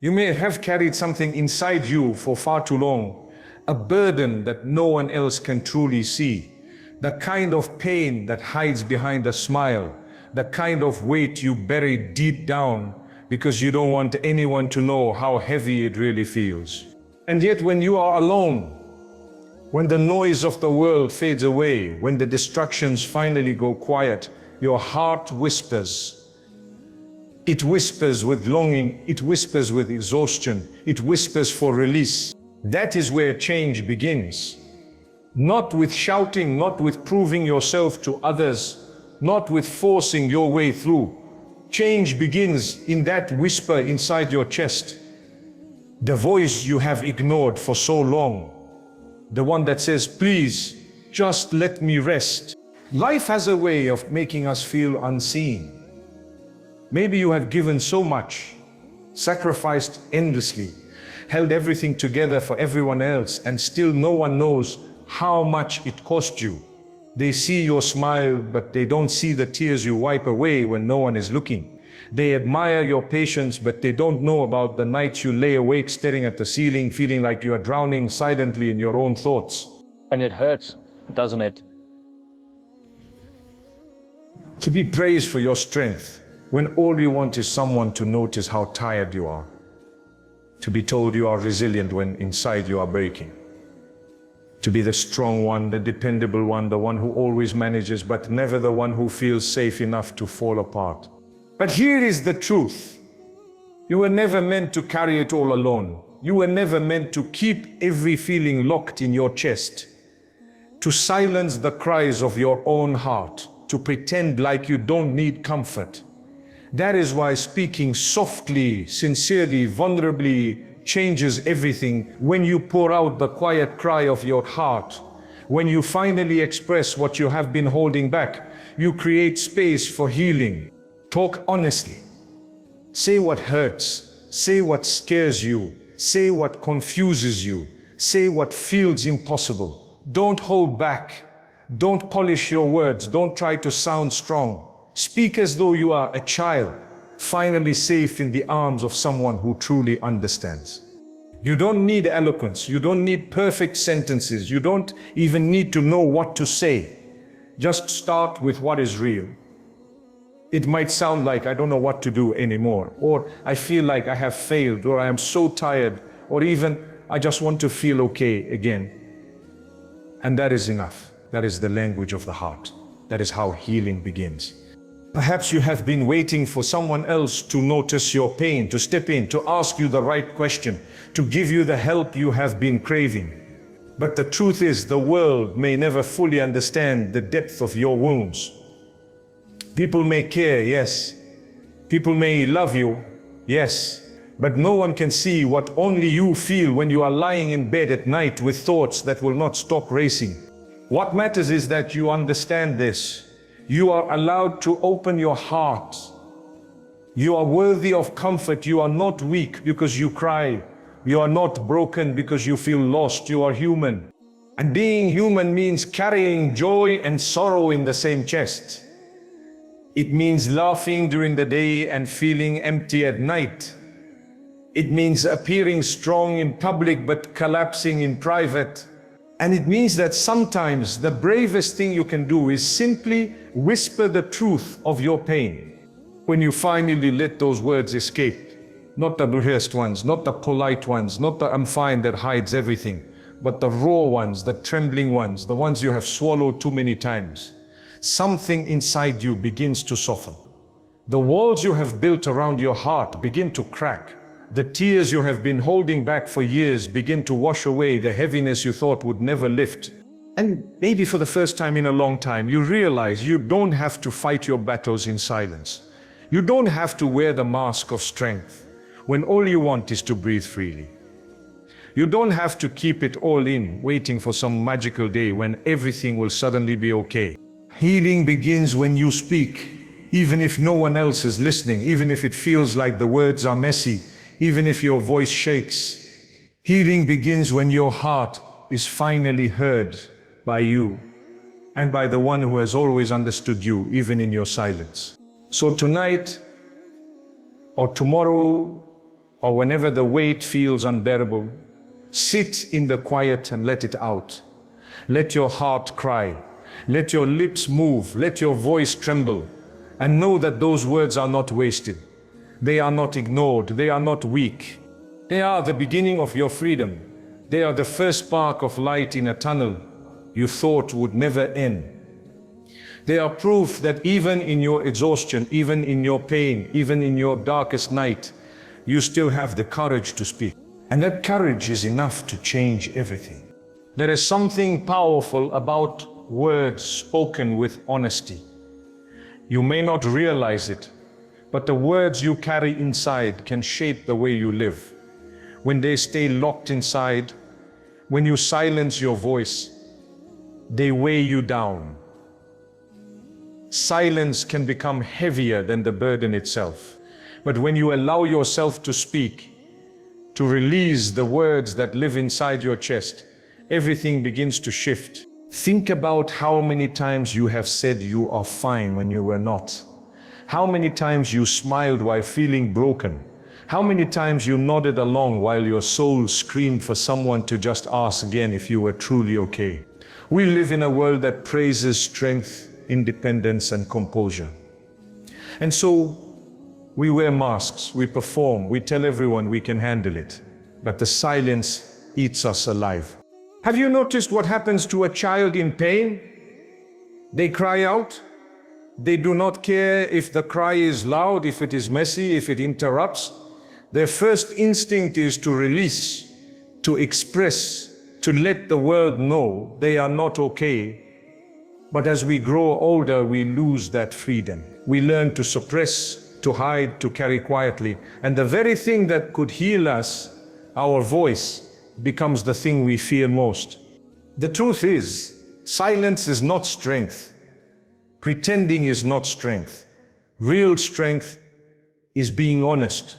You may have carried something inside you for far too long, a burden that no one else can truly see, the kind of pain that hides behind a smile, the kind of weight you bury deep down because you don't want anyone to know how heavy it really feels. And yet when you are alone, when the noise of the world fades away, when the distractions finally go quiet, your heart whispers. It whispers with longing, it whispers with exhaustion, it whispers for release. That is where change begins. Not with shouting, not with proving yourself to others, not with forcing your way through. Change begins in that whisper inside your chest. The voice you have ignored for so long. The one that says, please, just let me rest. Life has a way of making us feel unseen. Maybe you have given so much, sacrificed endlessly, held everything together for everyone else, and still no one knows how much it cost you. They see your smile, but they don't see the tears you wipe away when no one is looking. They admire your patience, but they don't know about the nights you lay awake staring at the ceiling, feeling like you are drowning silently in your own thoughts. And it hurts, doesn't it? To be praised for your strength, when all you want is someone to notice how tired you are. To be told you are resilient when inside you are breaking. To be the strong one, the dependable one, the one who always manages, but never the one who feels safe enough to fall apart. But here is the truth. You were never meant to carry it all alone. You were never meant to keep every feeling locked in your chest. To silence the cries of your own heart. To pretend like you don't need comfort. That is why speaking softly, sincerely, vulnerably changes everything. When you pour out the quiet cry of your heart, when you finally express what you have been holding back, you create space for healing. Talk honestly. Say what hurts. Say what scares you. Say what confuses you. Say what feels impossible. Don't hold back. Don't polish your words. Don't try to sound strong. Speak as though you are a child, finally safe in the arms of someone who truly understands. You don't need eloquence. You don't need perfect sentences. You don't even need to know what to say. Just start with what is real. It might sound like I don't know what to do anymore, or I feel like I have failed, or I am so tired, or even I just want to feel okay again. And that is enough. That is the language of the heart. That is how healing begins. Perhaps you have been waiting for someone else to notice your pain, to step in, to ask you the right question, to give you the help you have been craving. But the truth is, the world may never fully understand the depth of your wounds. People may care, yes. People may love you, yes. But no one can see what only you feel when you are lying in bed at night with thoughts that will not stop racing. What matters is that you understand this. You are allowed to open your heart. You are worthy of comfort. You are not weak because you cry. You are not broken because you feel lost. You are human. And being human means carrying joy and sorrow in the same chest. It means laughing during the day and feeling empty at night. It means appearing strong in public but collapsing in private. And it means that sometimes the bravest thing you can do is simply whisper the truth of your pain. When you finally let those words escape, not the rehearsed ones, not the polite ones, not the I'm fine that hides everything, but the raw ones, the trembling ones, the ones you have swallowed too many times. Something inside you begins to soften. The walls you have built around your heart begin to crack. The tears you have been holding back for years begin to wash away the heaviness you thought would never lift. And maybe for the first time in a long time, you realize you don't have to fight your battles in silence. You don't have to wear the mask of strength when all you want is to breathe freely. You don't have to keep it all in, waiting for some magical day when everything will suddenly be okay. Healing begins when you speak, even if no one else is listening, even if it feels like the words are messy, even if your voice shakes. Healing begins when your heart is finally heard by you and by the one who has always understood you, even in your silence. So tonight, or tomorrow, or whenever the weight feels unbearable, sit in the quiet and let it out. Let your heart cry. Let your lips move. Let your voice tremble. And know that those words are not wasted. They are not ignored. They are not weak. They are the beginning of your freedom. They are the first spark of light in a tunnel you thought would never end. They are proof that even in your exhaustion, even in your pain, even in your darkest night, you still have the courage to speak. And that courage is enough to change everything. There is something powerful about words spoken with honesty. You may not realize it, but the words you carry inside can shape the way you live. When they stay locked inside, when you silence your voice, they weigh you down. Silence can become heavier than the burden itself. But when you allow yourself to speak, to release the words that live inside your chest, everything begins to shift. Think about how many times you have said you are fine when you were not. How many times you smiled while feeling broken. How many times you nodded along while your soul screamed for someone to just ask again if you were truly okay. We live in a world that praises strength, independence, and composure. And so we wear masks, we perform, we tell everyone we can handle it. But the silence eats us alive. Have you noticed what happens to a child in pain? They cry out. They do not care if the cry is loud, if it is messy, if it interrupts. Their first instinct is to release, to express, to let the world know they are not okay. But as we grow older, we lose that freedom. We learn to suppress, to hide, to carry quietly. And the very thing that could heal us, our voice, becomes the thing we fear most. The truth is, silence is not strength. Pretending is not strength. Real strength is being honest.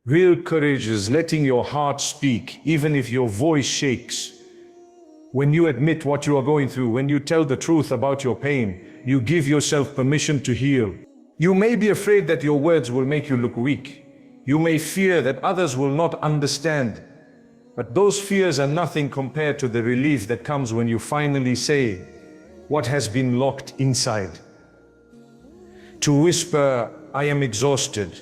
Real courage is letting your heart speak, even if your voice shakes. When you admit what you are going through, when you tell the truth about your pain, you give yourself permission to heal. You may be afraid that your words will make you look weak. You may fear that others will not understand. But those fears are nothing compared to the relief that comes when you finally say what has been locked inside. To whisper, I am exhausted.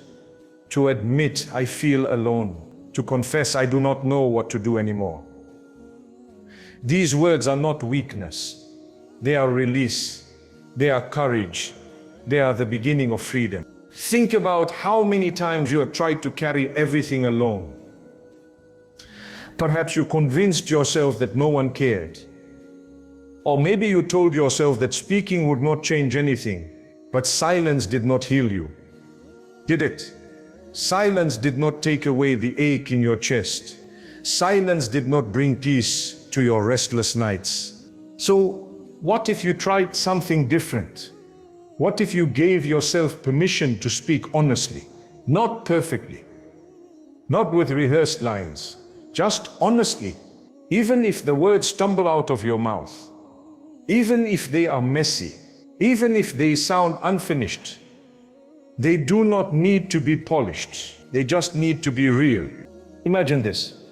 To admit, I feel alone. To confess, I do not know what to do anymore. These words are not weakness. They are release. They are courage. They are the beginning of freedom. Think about how many times you have tried to carry everything alone. Perhaps you convinced yourself that no one cared. Or maybe you told yourself that speaking would not change anything, but silence did not heal you. Did it? Silence did not take away the ache in your chest. Silence did not bring peace to your restless nights. So, what if you tried something different? What if you gave yourself permission to speak honestly? Not perfectly. Not with rehearsed lines. Just honestly. Even if the words stumble out of your mouth. Even if they are messy. Even if they sound unfinished. They do not need to be polished. They just need to be real. Imagine this.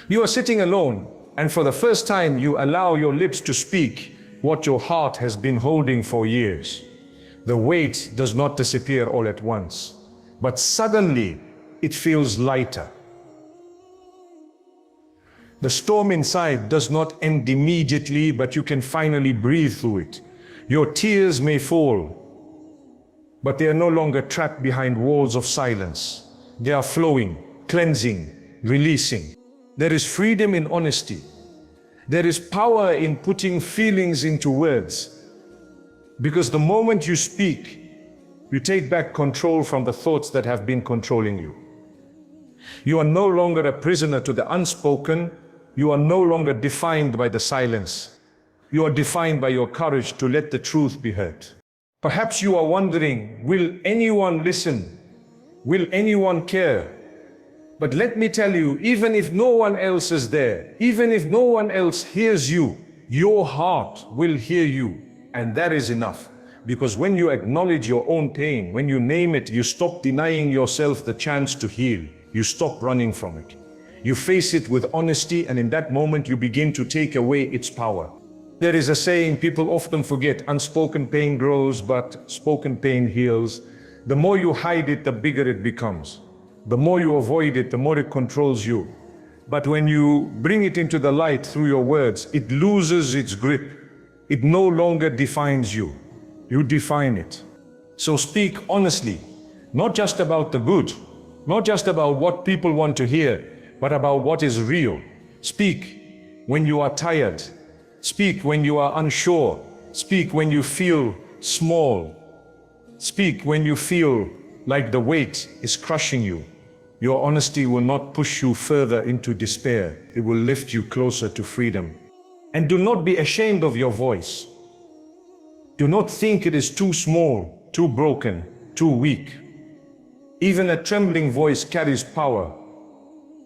You are sitting alone, and for the first time you allow your lips to speak what your heart has been holding for years. The weight does not disappear all at once, but suddenly it feels lighter. The storm inside does not end immediately, but you can finally breathe through it. Your tears may fall, but they are no longer trapped behind walls of silence. They are flowing, cleansing, releasing. There is freedom in honesty. There is power in putting feelings into words. Because the moment you speak, you take back control from the thoughts that have been controlling you. You are no longer a prisoner to the unspoken. You are no longer defined by the silence. You are defined by your courage to let the truth be heard. Perhaps you are wondering, will anyone listen? Will anyone care? But let me tell you, even if no one else is there, even if no one else hears you, your heart will hear you, and that is enough. Because when you acknowledge your own pain, when you name it, you stop denying yourself the chance to heal. You stop running from it. You face it with honesty, and in that moment you begin to take away its power. There is a saying people often forget: unspoken pain grows, but spoken pain heals. The more you hide it, the bigger it becomes. The more you avoid it, the more it controls you. But when you bring it into the light through your words, it loses its grip. It no longer defines you. You define it. So speak honestly, not just about the good, not just about what people want to hear, but about what is real. Speak when you are tired. Speak when you are unsure. Speak when you feel small. Speak when you feel like the weight is crushing you. Your honesty will not push you further into despair. It will lift you closer to freedom. And do not be ashamed of your voice. Do not think it is too small, too broken, too weak. Even a trembling voice carries power.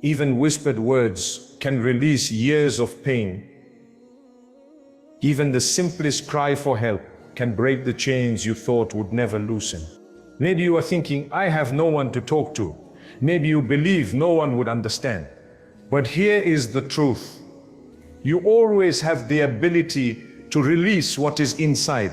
Even whispered words can release years of pain. Even the simplest cry for help can break the chains you thought would never loosen. Maybe you are thinking, I have no one to talk to. Maybe you believe no one would understand. But here is the truth. You always have the ability to release what is inside.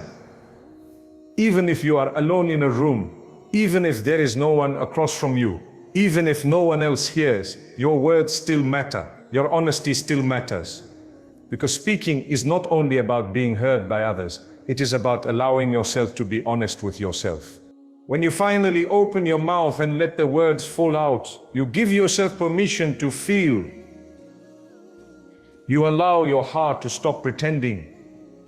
Even if you are alone in a room, even if there is no one across from you, even if no one else hears, your words still matter. Your honesty still matters. Because speaking is not only about being heard by others, it is about allowing yourself to be honest with yourself. When you finally open your mouth and let the words fall out, you give yourself permission to feel. You allow your heart to stop pretending.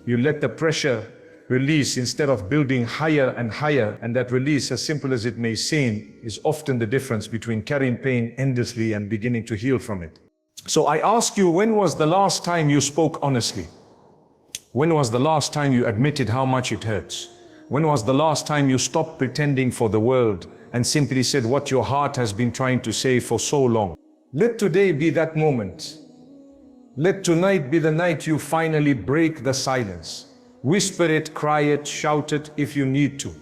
You let the pressure release instead of building higher and higher, and that release, as simple as it may seem, is often the difference between carrying pain endlessly and beginning to heal from it. So I ask you, when was the last time you spoke honestly? When was the last time you admitted how much it hurts? When was the last time you stopped pretending for the world and simply said what your heart has been trying to say for so long? Let today be that moment. Let tonight be the night you finally break the silence. Whisper it, cry it, shout it if you need to.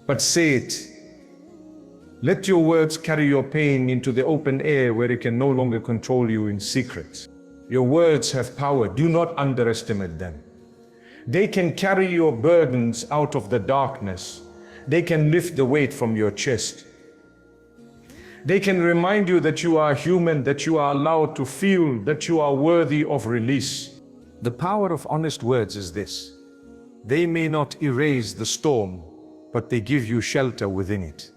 But say it. Let your words carry your pain into the open air where it can no longer control you in secret. Your words have power. Do not underestimate them. They can carry your burdens out of the darkness. They can lift the weight from your chest. They can remind you that you are human, that you are allowed to feel, that you are worthy of release. The power of honest words is this: they may not erase the storm, but they give you shelter within it.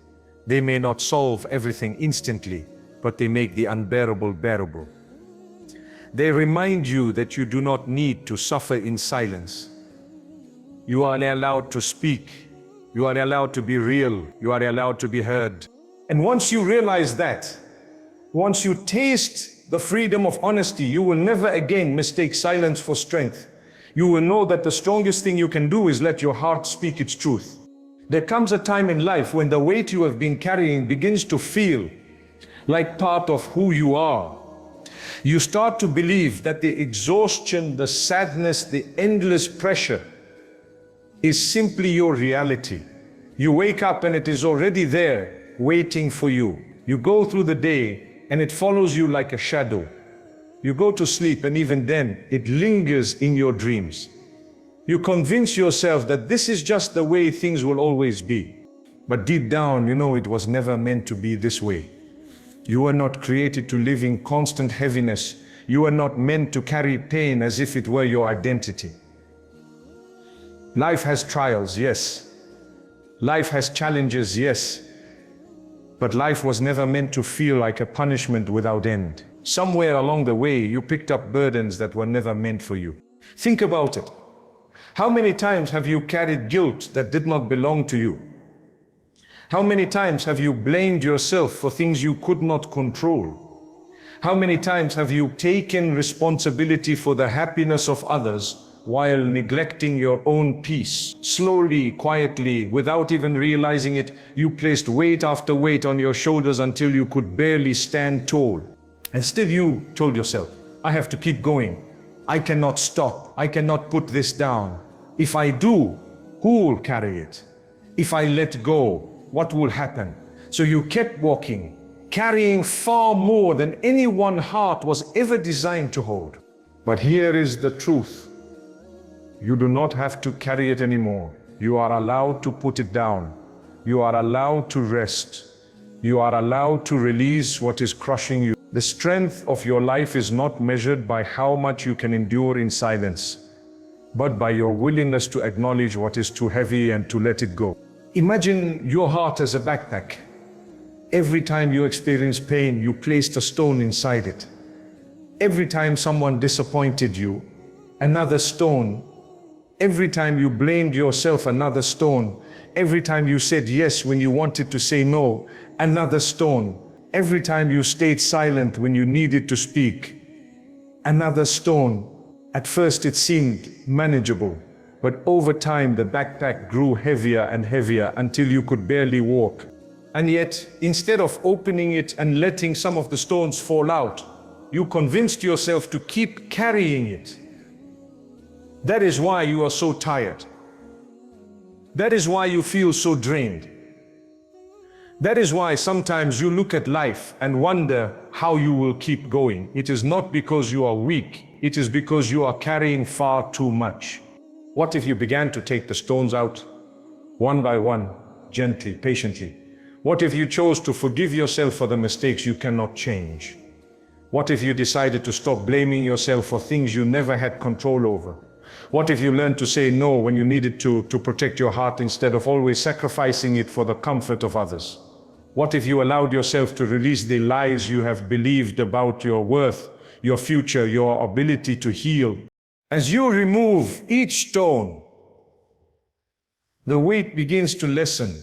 They may not solve everything instantly, but they make the unbearable bearable. They remind you that you do not need to suffer in silence. You are allowed to speak. You are allowed to be real. You are allowed to be heard. And once you realize that, once you taste the freedom of honesty, you will never again mistake silence for strength. You will know that the strongest thing you can do is let your heart speak its truth. There comes a time in life when the weight you have been carrying begins to feel like part of who you are. You start to believe that the exhaustion, the sadness, the endless pressure is simply your reality. You wake up and it is already there, waiting for you. You go through the day and it follows you like a shadow. You go to sleep and even then it lingers in your dreams. You convince yourself that this is just the way things will always be. But deep down, you know it was never meant to be this way. You were not created to live in constant heaviness. You were not meant to carry pain as if it were your identity. Life has trials, yes. Life has challenges, yes. But life was never meant to feel like a punishment without end. Somewhere along the way, you picked up burdens that were never meant for you. Think about it. How many times have you carried guilt that did not belong to you? How many times have you blamed yourself for things you could not control? How many times have you taken responsibility for the happiness of others while neglecting your own peace? Slowly, quietly, without even realizing it, you placed weight after weight on your shoulders until you could barely stand tall. And still you told yourself, I have to keep going. I cannot stop. I cannot put this down. If I do, who will carry it? If I let go, what will happen? So you kept walking, carrying far more than any one heart was ever designed to hold. But here is the truth. You do not have to carry it anymore. You are allowed to put it down. You are allowed to rest. You are allowed to release what is crushing you. The strength of your life is not measured by how much you can endure in silence, but by your willingness to acknowledge what is too heavy and to let it go. Imagine your heart as a backpack. Every time you experience pain, you placed a stone inside it. Every time someone disappointed you, another stone. Every time you blamed yourself, another stone. Every time you said yes when you wanted to say no, another stone. Every time you stayed silent when you needed to speak, another stone. At first it seemed manageable, but over time the backpack grew heavier and heavier until you could barely walk. And yet, instead of opening it and letting some of the stones fall out, you convinced yourself to keep carrying it. That is why you are so tired. That is why you feel so drained. That is why sometimes you look at life and wonder how you will keep going. It is not because you are weak. It is because you are carrying far too much. What if you began to take the stones out, one by one, gently, patiently? What if you chose to forgive yourself for the mistakes you cannot change? What if you decided to stop blaming yourself for things you never had control over? What if you learned to say no when you needed to protect your heart instead of always sacrificing it for the comfort of others? What if you allowed yourself to release the lies you have believed about your worth, your future, your ability to heal? As you remove each stone, the weight begins to lessen.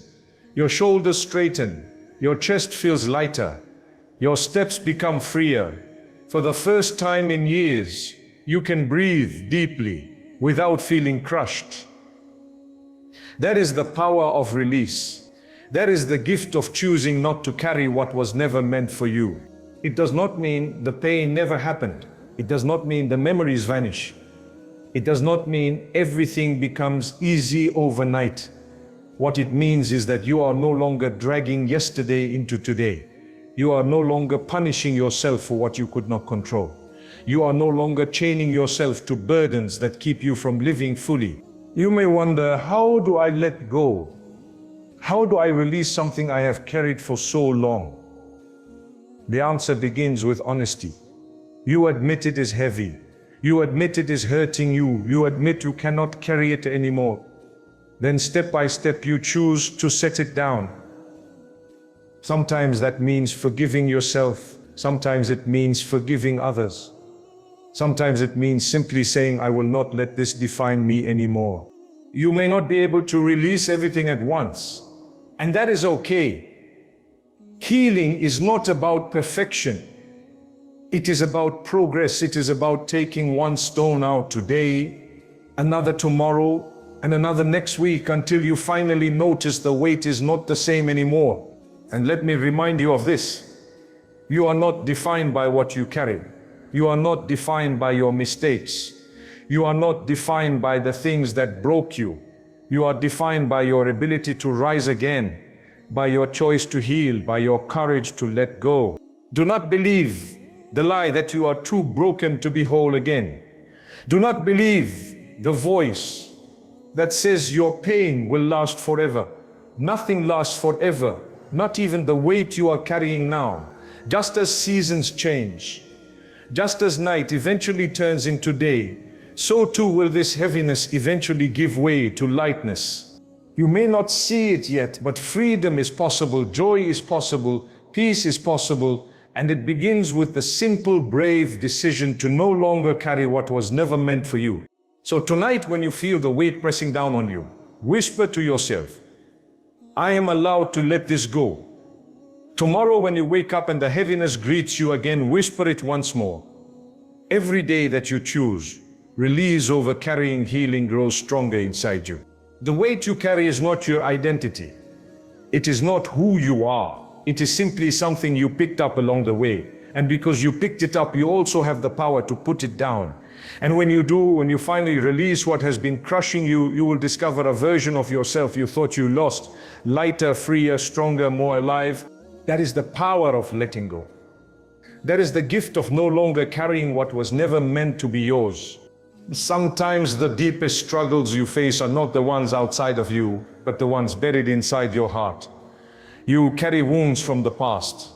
Your shoulders straighten, your chest feels lighter, your steps become freer. For the first time in years, you can breathe deeply without feeling crushed. That is the power of release. That is the gift of choosing not to carry what was never meant for you. It does not mean the pain never happened. It does not mean the memories vanish. It does not mean everything becomes easy overnight. What it means is that you are no longer dragging yesterday into today. You are no longer punishing yourself for what you could not control. You are no longer chaining yourself to burdens that keep you from living fully. You may wonder, how do I let go? How do I release something I have carried for so long? The answer begins with honesty. You admit it is heavy. You admit it is hurting you. You admit you cannot carry it anymore. Then step by step you choose to set it down. Sometimes that means forgiving yourself. Sometimes it means forgiving others. Sometimes it means simply saying, I will not let this define me anymore. You may not be able to release everything at once, and that is okay. Healing is not about perfection. It is about progress. It is about taking one stone out today, another tomorrow, and another next week until you finally notice the weight is not the same anymore. And let me remind you of this. You are not defined by what you carry. You are not defined by your mistakes. You are not defined by the things that broke you. You are defined by your ability to rise again, by your choice to heal, by your courage to let go. Do not believe the lie that you are too broken to be whole again. Do not believe the voice that says your pain will last forever. Nothing lasts forever, not even the weight you are carrying now. Just as seasons change, just as night eventually turns into day, so too will this heaviness eventually give way to lightness. You may not see it yet, but freedom is possible, joy is possible, peace is possible, and it begins with the simple, brave decision to no longer carry what was never meant for you. So tonight, when you feel the weight pressing down on you, whisper to yourself, I am allowed to let this go. Tomorrow, when you wake up and the heaviness greets you again, whisper it once more. Every day that you choose, release over carrying healing grows stronger inside you. The weight you carry is not your identity. It is not who you are. It is simply something you picked up along the way. And because you picked it up, you also have the power to put it down. And when you do, when you finally release what has been crushing you, you will discover a version of yourself you thought you lost, lighter, freer, stronger, more alive. That is the power of letting go. That is the gift of no longer carrying what was never meant to be yours. Sometimes the deepest struggles you face are not the ones outside of you, but the ones buried inside your heart. You carry wounds from the past,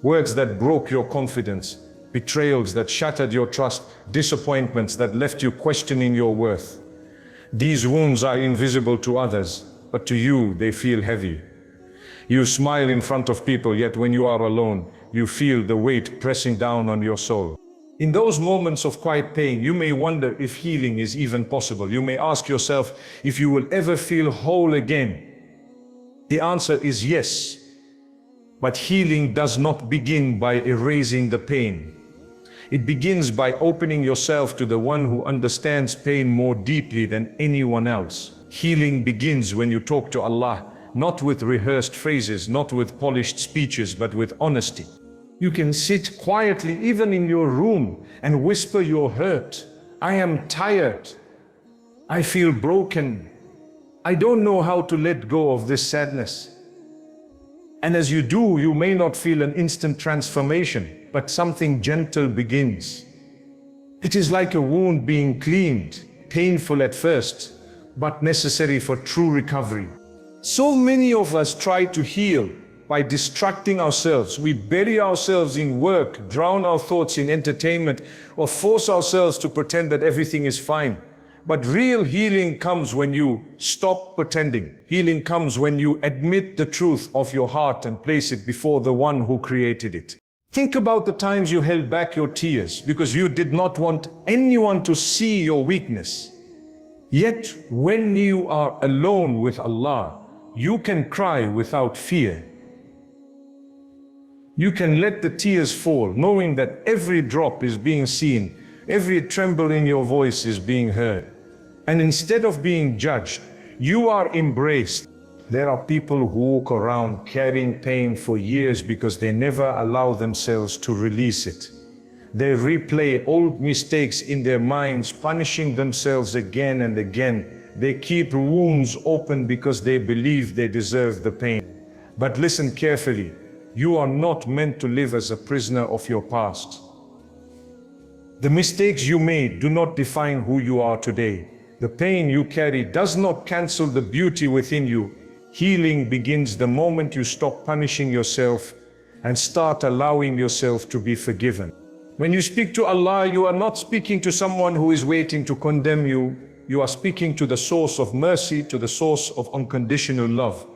words that broke your confidence, betrayals that shattered your trust, disappointments that left you questioning your worth. These wounds are invisible to others, but to you they feel heavy. You smile in front of people, yet when you are alone, you feel the weight pressing down on your soul. In those moments of quiet pain, you may wonder if healing is even possible. You may ask yourself if you will ever feel whole again. The answer is yes. But healing does not begin by erasing the pain. It begins by opening yourself to the one who understands pain more deeply than anyone else. Healing begins when you talk to Allah, not with rehearsed phrases, not with polished speeches, but with honesty. You can sit quietly, even in your room, and whisper your hurt. I am tired. I feel broken. I don't know how to let go of this sadness. And as you do, you may not feel an instant transformation, but something gentle begins. It is like a wound being cleaned, painful at first, but necessary for true recovery. So many of us try to heal by distracting ourselves. We bury ourselves in work, drown our thoughts in entertainment, or force ourselves to pretend that everything is fine. But real healing comes when you stop pretending. Healing comes when you admit the truth of your heart and place it before the one who created it. Think about the times you held back your tears because you did not want anyone to see your weakness. Yet, when you are alone with Allah, you can cry without fear. You can let the tears fall, knowing that every drop is being seen, every tremble in your voice is being heard. And instead of being judged, you are embraced. There are people who walk around carrying pain for years because they never allow themselves to release it. They replay old mistakes in their minds, punishing themselves again and again. They keep wounds open because they believe they deserve the pain. But listen carefully. You are not meant to live as a prisoner of your past. The mistakes you made do not define who you are today. The pain you carry does not cancel the beauty within you. Healing begins the moment you stop punishing yourself and start allowing yourself to be forgiven. When you speak to Allah, you are not speaking to someone who is waiting to condemn you. You are speaking to the source of mercy, to the source of unconditional love.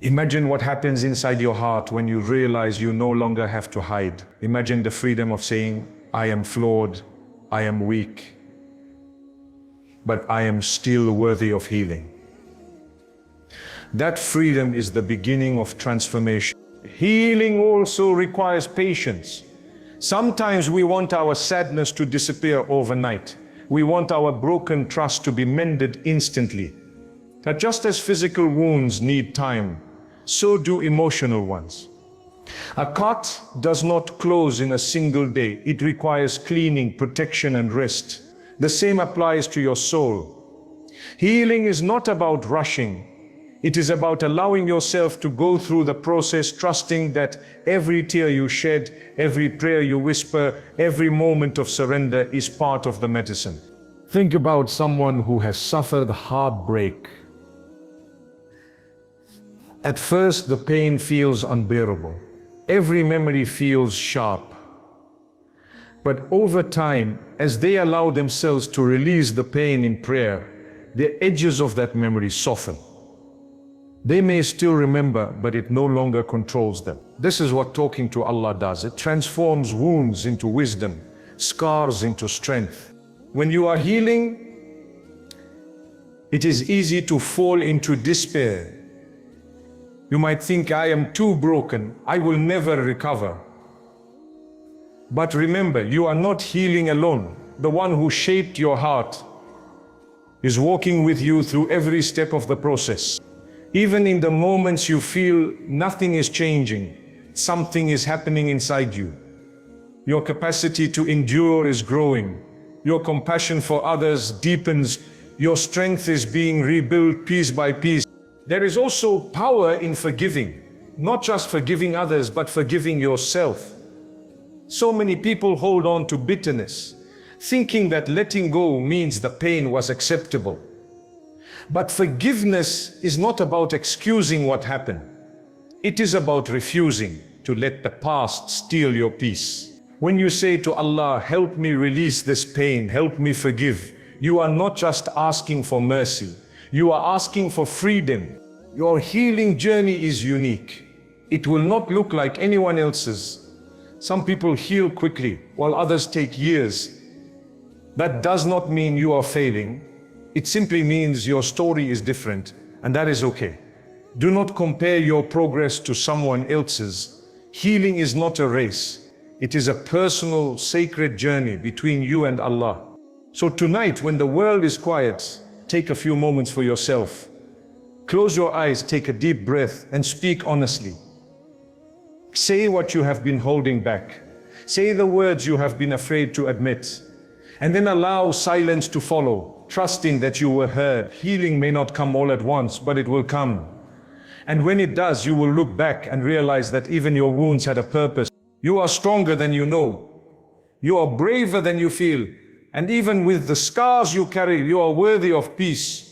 Imagine what happens inside your heart when you realize you no longer have to hide. Imagine the freedom of saying, I am flawed, I am weak, but I am still worthy of healing. That freedom is the beginning of transformation. Healing also requires patience. Sometimes we want our sadness to disappear overnight. We want our broken trust to be mended instantly. That just as physical wounds need time, so do emotional ones. A cut does not close in a single day. It requires cleaning, protection, and rest. The same applies to your soul. Healing is not about rushing. It is about allowing yourself to go through the process, trusting that every tear you shed, every prayer you whisper, every moment of surrender is part of the medicine. Think about someone who has suffered heartbreak. At first, the pain feels unbearable. Every memory feels sharp. But over time, as they allow themselves to release the pain in prayer, the edges of that memory soften. They may still remember, but it no longer controls them. This is what talking to Allah does. It transforms wounds into wisdom, scars into strength. When you are healing, it is easy to fall into despair. You might think, I am too broken, I will never recover. But remember, you are not healing alone. The one who shaped your heart is walking with you through every step of the process. Even in the moments you feel nothing is changing, something is happening inside you. Your capacity to endure is growing. Your compassion for others deepens. Your strength is being rebuilt piece by piece. There is also power in forgiving, not just forgiving others, but forgiving yourself. So many people hold on to bitterness, thinking that letting go means the pain was acceptable. But forgiveness is not about excusing what happened. It is about refusing to let the past steal your peace. When you say to Allah, help me release this pain, help me forgive, you are not just asking for mercy, you are asking for freedom. Your healing journey is unique. It will not look like anyone else's. Some people heal quickly, while others take years. That does not mean you are failing. It simply means your story is different, and that is okay. Do not compare your progress to someone else's. Healing is not a race. It is a personal, sacred journey between you and Allah. So tonight, when the world is quiet, take a few moments for yourself. Close your eyes, take a deep breath, and speak honestly. Say what you have been holding back. Say the words you have been afraid to admit. And then allow silence to follow, trusting that you were heard. Healing may not come all at once, but it will come. And when it does, you will look back and realize that even your wounds had a purpose. You are stronger than you know. You are braver than you feel. And even with the scars you carry, you are worthy of peace.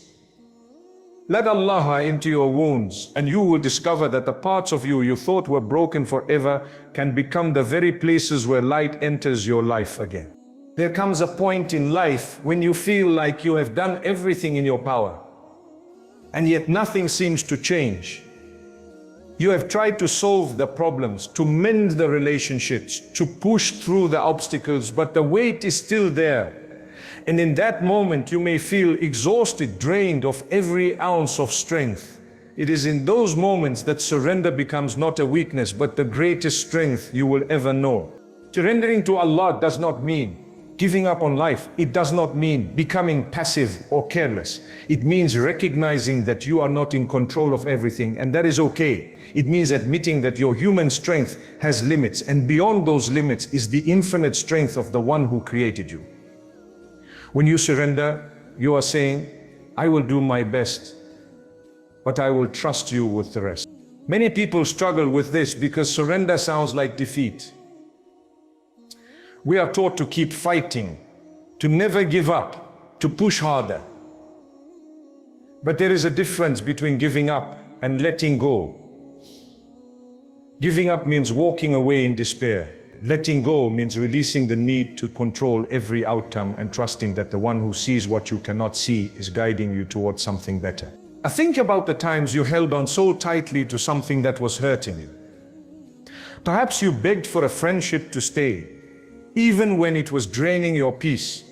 Let Allah into your wounds, and you will discover that the parts of you thought were broken forever can become the very places where light enters your life again. There comes a point in life when you feel like you have done everything in your power, and yet nothing seems to change. You have tried to solve the problems, to mend the relationships, to push through the obstacles, but the weight is still there. And in that moment, you may feel exhausted, drained of every ounce of strength. It is in those moments that surrender becomes not a weakness, but the greatest strength you will ever know. Surrendering to Allah does not mean giving up on life. It does not mean becoming passive or careless. It means recognizing that you are not in control of everything, and that is okay. It means admitting that your human strength has limits, and beyond those limits is the infinite strength of the one who created you. When you surrender, you are saying, I will do my best, but I will trust you with the rest. Many people struggle with this because surrender sounds like defeat. We are taught to keep fighting, to never give up, to push harder. But there is a difference between giving up and letting go. Giving up means walking away in despair. Letting go means releasing the need to control every outcome and trusting that the one who sees what you cannot see is guiding you towards something better. Think about the times you held on so tightly to something that was hurting you. Perhaps you begged for a friendship to stay, even when it was draining your peace.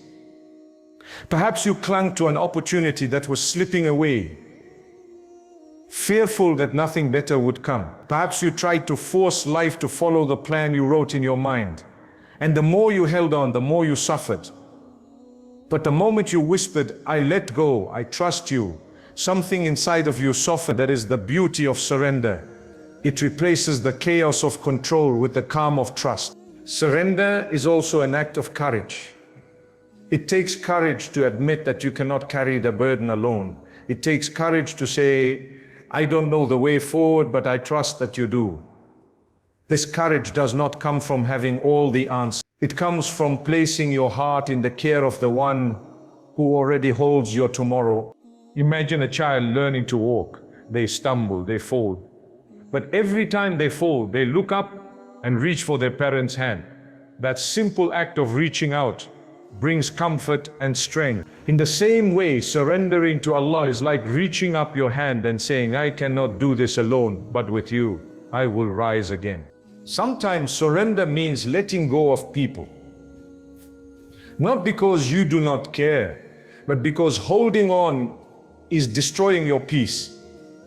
Perhaps you clung to an opportunity that was slipping away, fearful that nothing better would come. Perhaps you tried to force life to follow the plan you wrote in your mind. And the more you held on, the more you suffered. But the moment you whispered, I let go, I trust you, something inside of you softened. That is the beauty of surrender. It replaces the chaos of control with the calm of trust. Surrender is also an act of courage. It takes courage to admit that you cannot carry the burden alone. It takes courage to say, I don't know the way forward, but I trust that you do. This courage does not come from having all the answers. It comes from placing your heart in the care of the one who already holds your tomorrow. Imagine a child learning to walk. They stumble, they fall. But every time they fall, they look up and reach for their parents' hand. That simple act of reaching out brings comfort and strength. In the same way, surrendering to Allah is like reaching up your hand and saying, I cannot do this alone, but with you, I will rise again. Sometimes surrender means letting go of people. Not because you do not care, but because holding on is destroying your peace.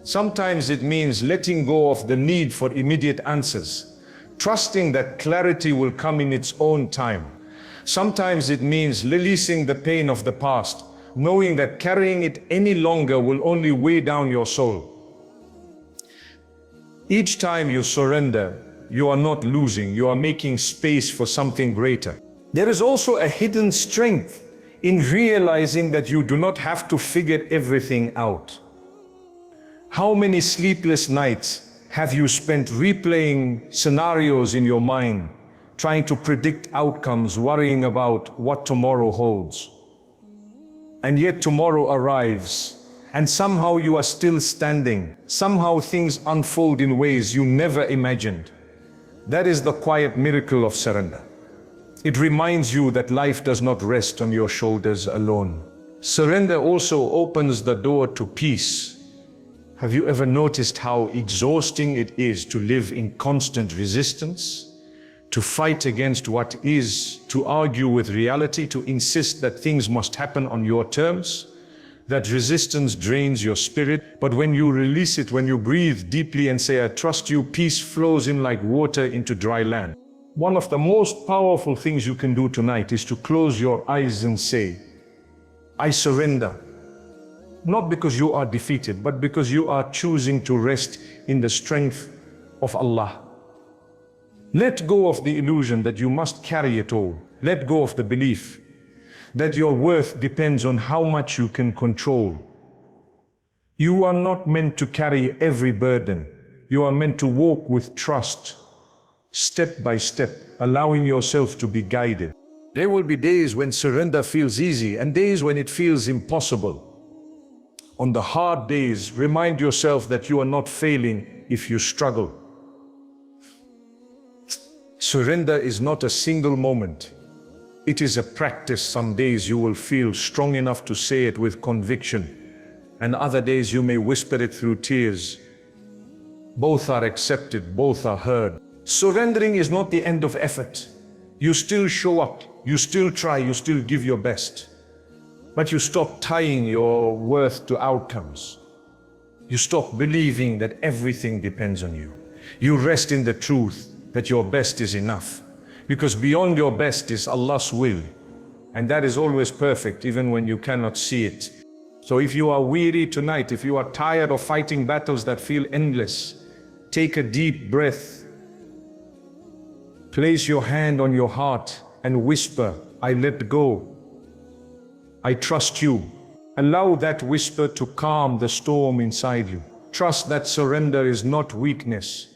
Sometimes it means letting go of the need for immediate answers, trusting that clarity will come in its own time. Sometimes it means releasing the pain of the past, knowing that carrying it any longer will only weigh down your soul. Each time you surrender, you are not losing, you are making space for something greater. There is also a hidden strength in realizing that you do not have to figure everything out. How many sleepless nights have you spent replaying scenarios in your mind, trying to predict outcomes, worrying about what tomorrow holds? And yet tomorrow arrives, and somehow you are still standing. Somehow things unfold in ways you never imagined. That is the quiet miracle of surrender. It reminds you that life does not rest on your shoulders alone. Surrender also opens the door to peace. Have you ever noticed how exhausting it is to live in constant resistance? To fight against what is, to argue with reality, to insist that things must happen on your terms? That resistance drains your spirit, but when you release it, when you breathe deeply and say, I trust you, peace flows in like water into dry land. One of the most powerful things you can do tonight is to close your eyes and say, I surrender. Not because you are defeated, but because you are choosing to rest in the strength of Allah. Let go of the illusion that you must carry it all. Let go of the belief that your worth depends on how much you can control. You are not meant to carry every burden. You are meant to walk with trust, step by step, allowing yourself to be guided. There will be days when surrender feels easy and days when it feels impossible. On the hard days, remind yourself that you are not failing if you struggle. Surrender is not a single moment. It is a practice. Some days you will feel strong enough to say it with conviction, and other days you may whisper it through tears. Both are accepted, both are heard. Surrendering is not the end of effort. You still show up, you still try, you still give your best. But you stop tying your worth to outcomes. You stop believing that everything depends on you. You rest in the truth that your best is enough. Because beyond your best is Allah's will. And that is always perfect, even when you cannot see it. So if you are weary tonight, if you are tired of fighting battles that feel endless, take a deep breath. Place your hand on your heart and whisper, I let go. I trust you. Allow that whisper to calm the storm inside you. Trust that surrender is not weakness,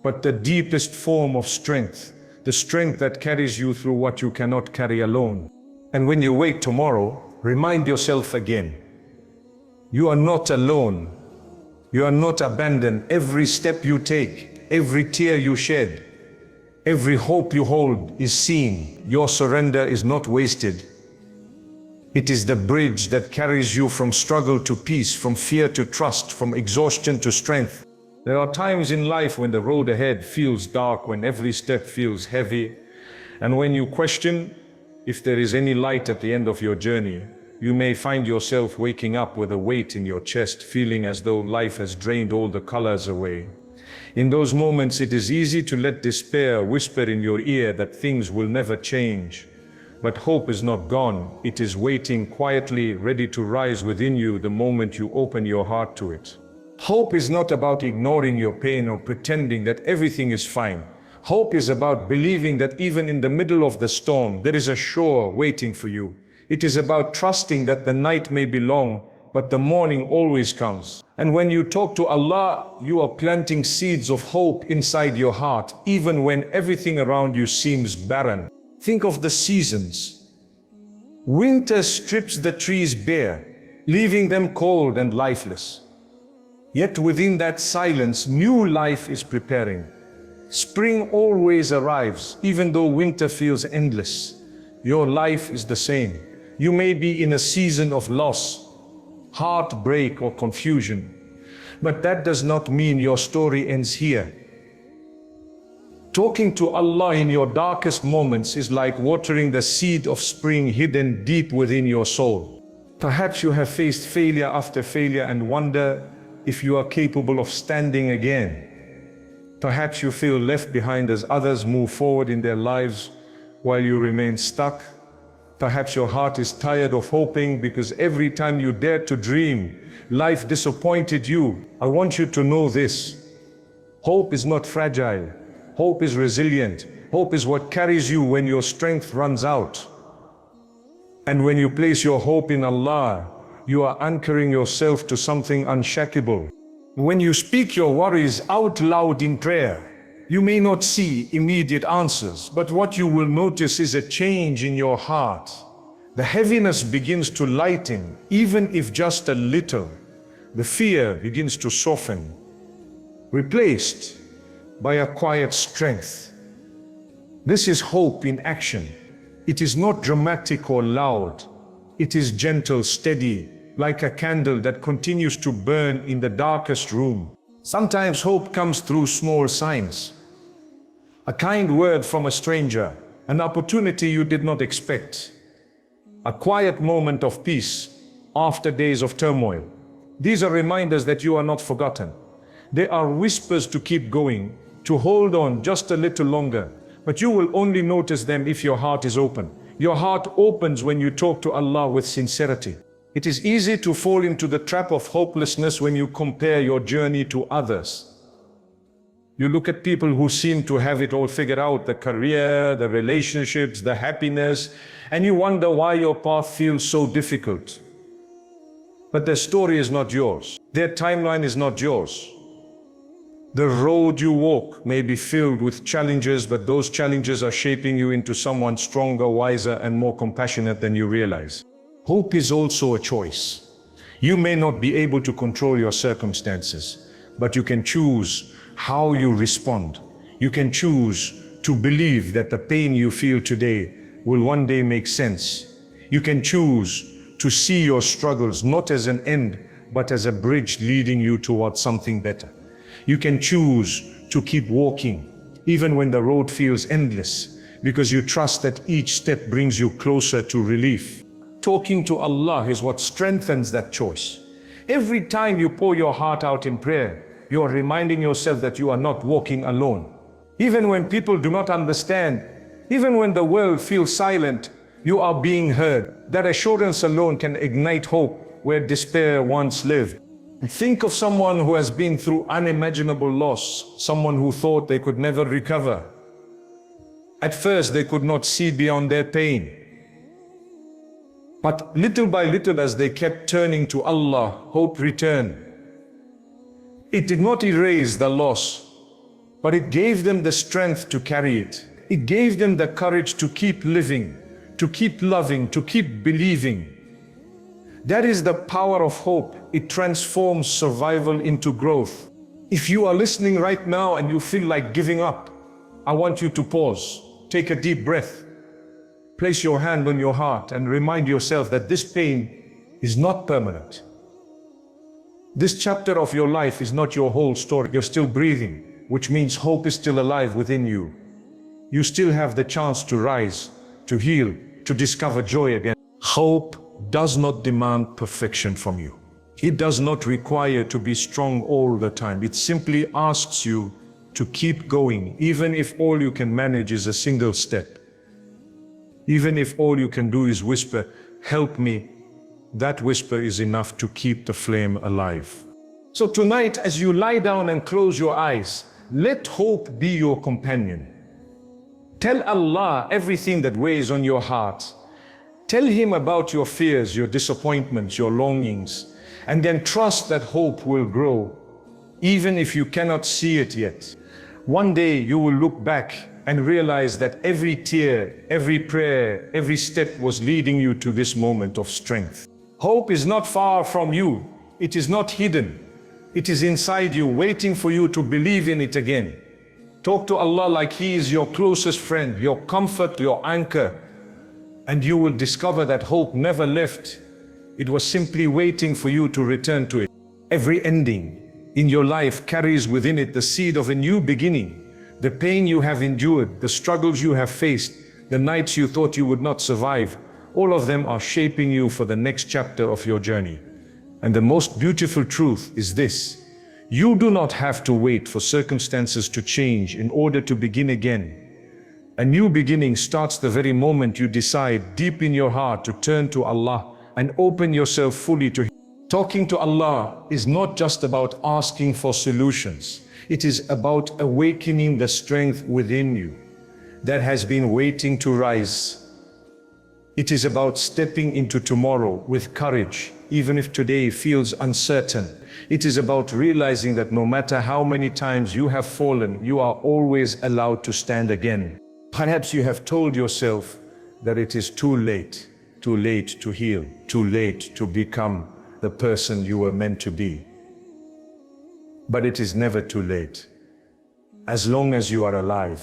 but the deepest form of strength, the strength that carries you through what you cannot carry alone. And when you wake tomorrow, remind yourself again, you are not alone. You are not abandoned. Every step you take, every tear you shed, every hope you hold is seen. Your surrender is not wasted. It is the bridge that carries you from struggle to peace, from fear to trust, from exhaustion to strength. There are times in life when the road ahead feels dark, when every step feels heavy, and when you question if there is any light at the end of your journey. You may find yourself waking up with a weight in your chest, feeling as though life has drained all the colors away. In those moments, it is easy to let despair whisper in your ear that things will never change. But hope is not gone. It is waiting quietly, ready to rise within you the moment you open your heart to it. Hope is not about ignoring your pain or pretending that everything is fine. Hope is about believing that even in the middle of the storm, there is a shore waiting for you. It is about trusting that the night may be long, but the morning always comes. And when you talk to Allah, you are planting seeds of hope inside your heart, even when everything around you seems barren. Think of the seasons. Winter strips the trees bare, leaving them cold and lifeless. Yet within that silence, new life is preparing. Spring always arrives, even though winter feels endless. Your life is the same. You may be in a season of loss, heartbreak, or confusion, but that does not mean your story ends here. Talking to Allah in your darkest moments is like watering the seed of spring hidden deep within your soul. Perhaps you have faced failure after failure and wonder if you are capable of standing again. Perhaps you feel left behind as others move forward in their lives while you remain stuck. Perhaps your heart is tired of hoping because every time you dared to dream, life disappointed you. I want you to know this. Hope is not fragile. Hope is resilient. Hope is what carries you when your strength runs out. And when you place your hope in Allah, you are anchoring yourself to something unshakable. When you speak your worries out loud in prayer, you may not see immediate answers, but what you will notice is a change in your heart. The heaviness begins to lighten, even if just a little. The fear begins to soften, replaced by a quiet strength. This is hope in action. It is not dramatic or loud. It is gentle, steady, like a candle that continues to burn in the darkest room. Sometimes hope comes through small signs. A kind word from a stranger, an opportunity you did not expect, a quiet moment of peace after days of turmoil. These are reminders that you are not forgotten. They are whispers to keep going, to hold on just a little longer. But you will only notice them if your heart is open. Your heart opens when you talk to Allah with sincerity. It is easy to fall into the trap of hopelessness when you compare your journey to others. You look at people who seem to have it all figured out, the career, the relationships, the happiness, and you wonder why your path feels so difficult. But their story is not yours. Their timeline is not yours. The road you walk may be filled with challenges, but those challenges are shaping you into someone stronger, wiser, and more compassionate than you realize. Hope is also a choice. You may not be able to control your circumstances, but you can choose how you respond. You can choose to believe that the pain you feel today will one day make sense. You can choose to see your struggles not as an end, but as a bridge leading you towards something better. You can choose to keep walking, even when the road feels endless, because you trust that each step brings you closer to relief. Talking to Allah is what strengthens that choice. Every time you pour your heart out in prayer, you are reminding yourself that you are not walking alone. Even when people do not understand, even when the world feels silent, you are being heard. That assurance alone can ignite hope where despair once lived. Think of someone who has been through unimaginable loss, someone who thought they could never recover. At first, they could not see beyond their pain. But little by little, as they kept turning to Allah, hope returned. It did not erase the loss, but it gave them the strength to carry it. It gave them the courage to keep living, to keep loving, to keep believing. That is the power of hope. It transforms survival into growth. If you are listening right now and you feel like giving up, I want you to pause. Take a deep breath. Place your hand on your heart and remind yourself that this pain is not permanent. This chapter of your life is not your whole story. You're still breathing, which means hope is still alive within you. You still have the chance to rise, to heal, to discover joy again. Hope does not demand perfection from you. It does not require to be strong all the time. It simply asks you to keep going, even if all you can manage is a single step. Even if all you can do is whisper, "Help me," that whisper is enough to keep the flame alive. So tonight, as you lie down and close your eyes, let hope be your companion. Tell Allah everything that weighs on your heart. Tell Him about your fears, your disappointments, your longings, and then trust that hope will grow, even if you cannot see it yet. One day you will look back and realize that every tear, every prayer, every step was leading you to this moment of strength. Hope is not far from you. It is not hidden. It is inside you, waiting for you to believe in it again. Talk to Allah like He is your closest friend, your comfort, your anchor, and you will discover that hope never left. It was simply waiting for you to return to it. Every ending in your life carries within it the seed of a new beginning. The pain you have endured, the struggles you have faced, the nights you thought you would not survive, all of them are shaping you for the next chapter of your journey. And the most beautiful truth is this: you do not have to wait for circumstances to change in order to begin again. A new beginning starts the very moment you decide deep in your heart to turn to Allah and open yourself fully to Him. Talking to Allah is not just about asking for solutions. It is about awakening the strength within you that has been waiting to rise. It is about stepping into tomorrow with courage, even if today feels uncertain. It is about realizing that no matter how many times you have fallen, you are always allowed to stand again. Perhaps you have told yourself that it is too late to heal, too late to become the person you were meant to be. But it is never too late. As long as you are alive,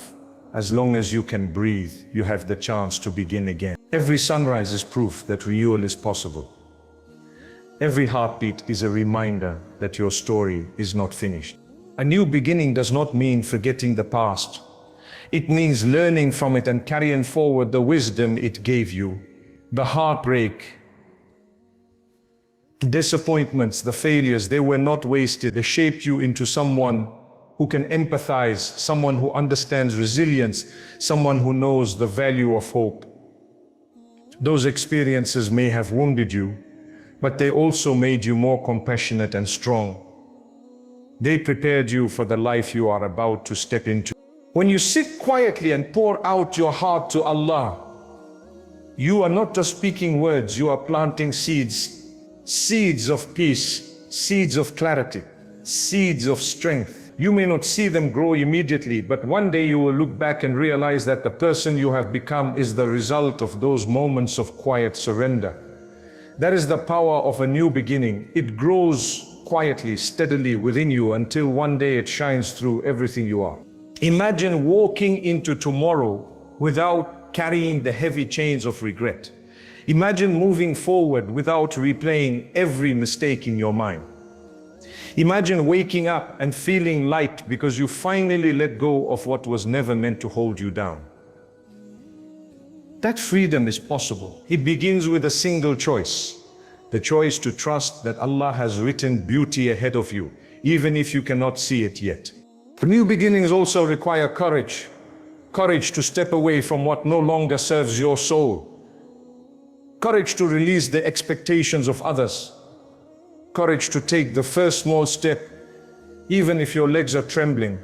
as long as you can breathe, you have the chance to begin again. Every sunrise is proof that renewal is possible. Every heartbeat is a reminder that your story is not finished. A new beginning does not mean forgetting the past. It means learning from it and carrying forward the wisdom it gave you. The heartbreak, the disappointments, the failures, they were not wasted. They shaped you into someone who can empathize, someone who understands resilience, someone who knows the value of hope. Those experiences may have wounded you, but they also made you more compassionate and strong. They prepared you for the life you are about to step into. When you sit quietly and pour out your heart to Allah, you are not just speaking words, you are planting seeds. Seeds of peace, seeds of clarity, seeds of strength. You may not see them grow immediately, but one day you will look back and realize that the person you have become is the result of those moments of quiet surrender. That is the power of a new beginning. It grows quietly, steadily within you until one day it shines through everything you are. Imagine walking into tomorrow without carrying the heavy chains of regret. Imagine moving forward without replaying every mistake in your mind. Imagine waking up and feeling light because you finally let go of what was never meant to hold you down. That freedom is possible. It begins with a single choice. The choice to trust that Allah has written beauty ahead of you, even if you cannot see it yet. New beginnings also require courage. Courage to step away from what no longer serves your soul. Courage to release the expectations of others. Courage to take the first small step, even if your legs are trembling.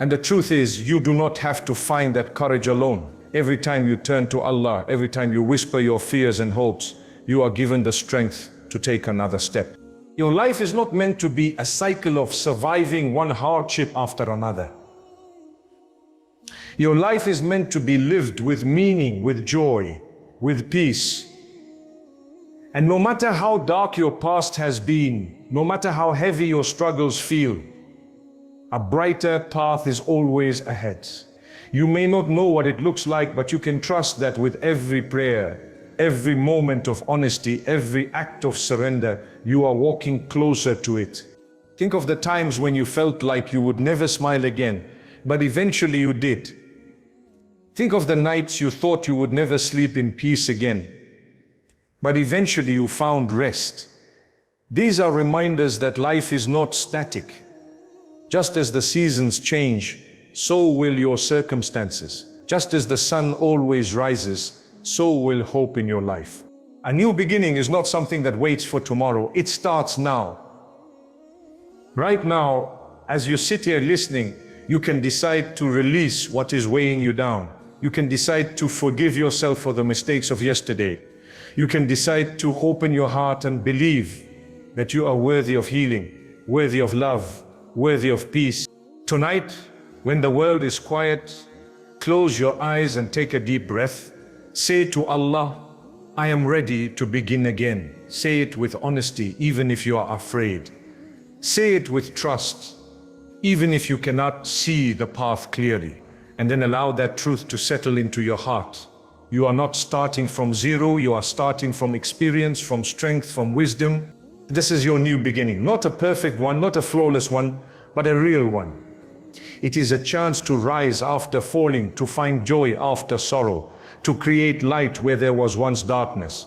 And the truth is, you do not have to find that courage alone. Every time you turn to Allah, every time you whisper your fears and hopes, you are given the strength to take another step. Your life is not meant to be a cycle of surviving one hardship after another. Your life is meant to be lived with meaning, with joy, with peace. And no matter how dark your past has been, no matter how heavy your struggles feel, a brighter path is always ahead. You may not know what it looks like, but you can trust that with every prayer, every moment of honesty, every act of surrender, you are walking closer to it. Think of the times when you felt like you would never smile again, but eventually you did. Think of the nights you thought you would never sleep in peace again, but eventually you found rest. These are reminders that life is not static. Just as the seasons change, so will your circumstances. Just as the sun always rises, so will hope in your life. A new beginning is not something that waits for tomorrow. It starts now. Right now, as you sit here listening, you can decide to release what is weighing you down. You can decide to forgive yourself for the mistakes of yesterday. You can decide to open your heart and believe that you are worthy of healing, worthy of love, worthy of peace. Tonight, when the world is quiet, close your eyes and take a deep breath. Say to Allah, I am ready to begin again. Say it with honesty, even if you are afraid. Say it with trust, even if you cannot see the path clearly. And then allow that truth to settle into your heart. You are not starting from zero, you are starting from experience, from strength, from wisdom. This is your new beginning, not a perfect one, not a flawless one, but a real one. It is a chance to rise after falling, to find joy after sorrow, to create light where there was once darkness.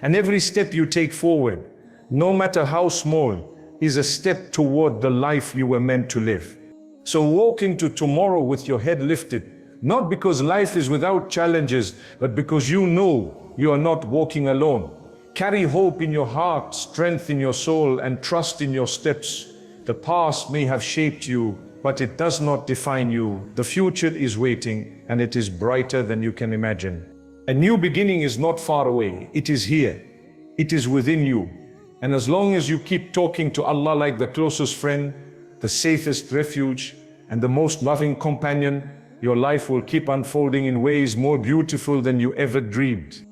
And every step you take forward, no matter how small, is a step toward the life you were meant to live. So walk into tomorrow with your head lifted, not because life is without challenges, but because you know you are not walking alone. Carry hope in your heart, strength in your soul, and trust in your steps. The past may have shaped you, but it does not define you. The future is waiting, and it is brighter than you can imagine. A new beginning is not far away. It is here. It is within you. And as long as you keep talking to Allah like the closest friend, the safest refuge, and the most loving companion, your life will keep unfolding in ways more beautiful than you ever dreamed.